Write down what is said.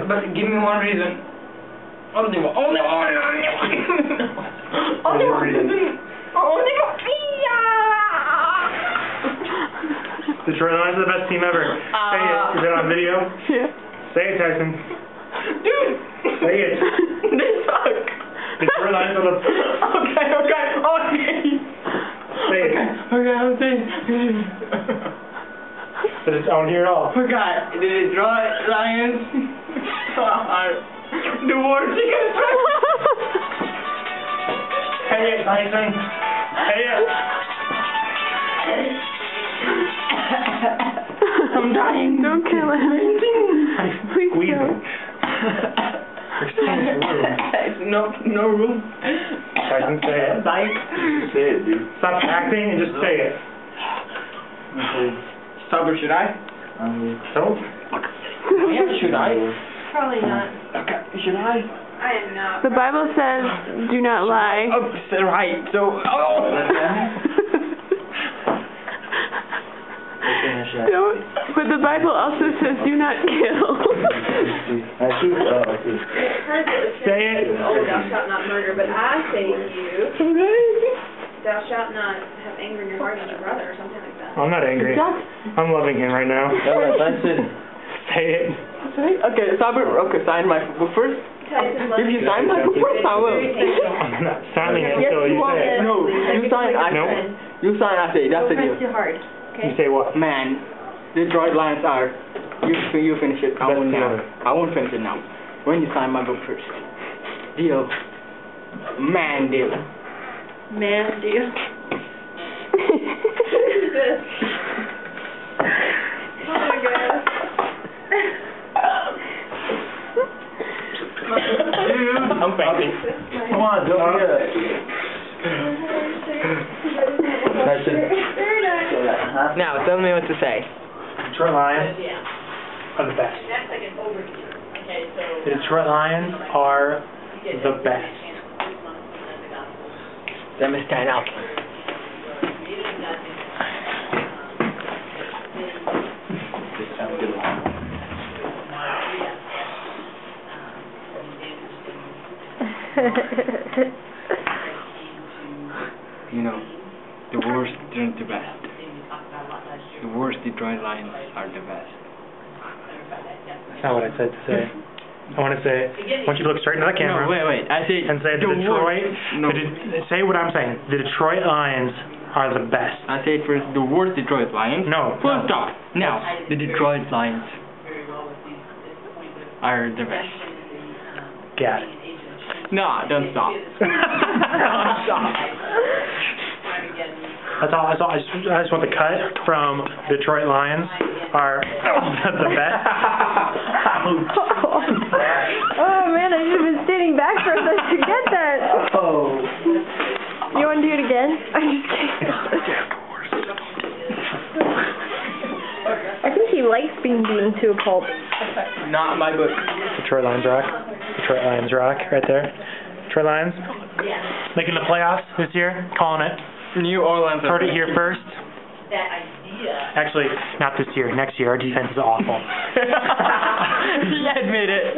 But give me one reason. Only one. Only one. Only one reason. Only one. Detroit Lions are the best team ever. Say it. Is it on video? Yeah. Say it, Tyson. Dude. Say it. They suck. Detroit Lions are the... Okay. Say it. Okay, I'm saying. I want to hear it all. Okay, the Detroit Lions are the worst chicken strike. Say it, Tyson. Say it. I'm dying. Don't kill him. Please don't. No room. Tyson, say it. Say it, dude. Stop acting and just say it. Stop or should I? Don't. Yeah, should I? Probably not. Okay, should I? I am not. The Bible says, do not lie. Oh, right, so... Don't, but the Bible also says, do not kill. Say it. Oh, thou shalt not murder, but I say to you, thou shalt not have anger in your heart against your brother, or something like that. I'm not angry. I'm loving him right now. Say it. Okay, sign my book first. If you sign my book first, I will. I'm not signing it until you say it. No, you sign, you sign after it, that's the deal. Don't press too hard, okay? You say what? Man, Detroit Lions are, you finish it, I won't now. I won't finish it now. When you sign my book first. Deal. Man deal. Man, deal. Oh my god. I'm fainting. Come on, don't do it. Very nice. Now, tell me what to say. Detroit Lions are the best. That's like an overview. Okay, so... The Detroit Lions are the best. Let me stand out. You know, the worst aren't the best. The worst Detroit Lions are the best. That's not what I said to say. I want to say, I want you to look straight into the camera. No, wait. I say and say the Detroit. No. Say what I'm saying. The Detroit Lions are the best. I say it first. The worst Detroit Lions. No. First off, now the Detroit Lions are the best. Got it. No, don't stop. Don't stop. That's all. I just want the cut from Detroit Lions are the best. Oh man, I should have been standing back for a second to get that. Oh. You want to do it again? I'm just kidding. I think he likes being beaten to a pulp. Not my book. Detroit Lions rock. Detroit Lions rock right there. Detroit Lions making the playoffs this year. Calling it. New Orleans. Heard it here first. That idea. Actually, not this year. Next year, our defense is awful. He admitted it.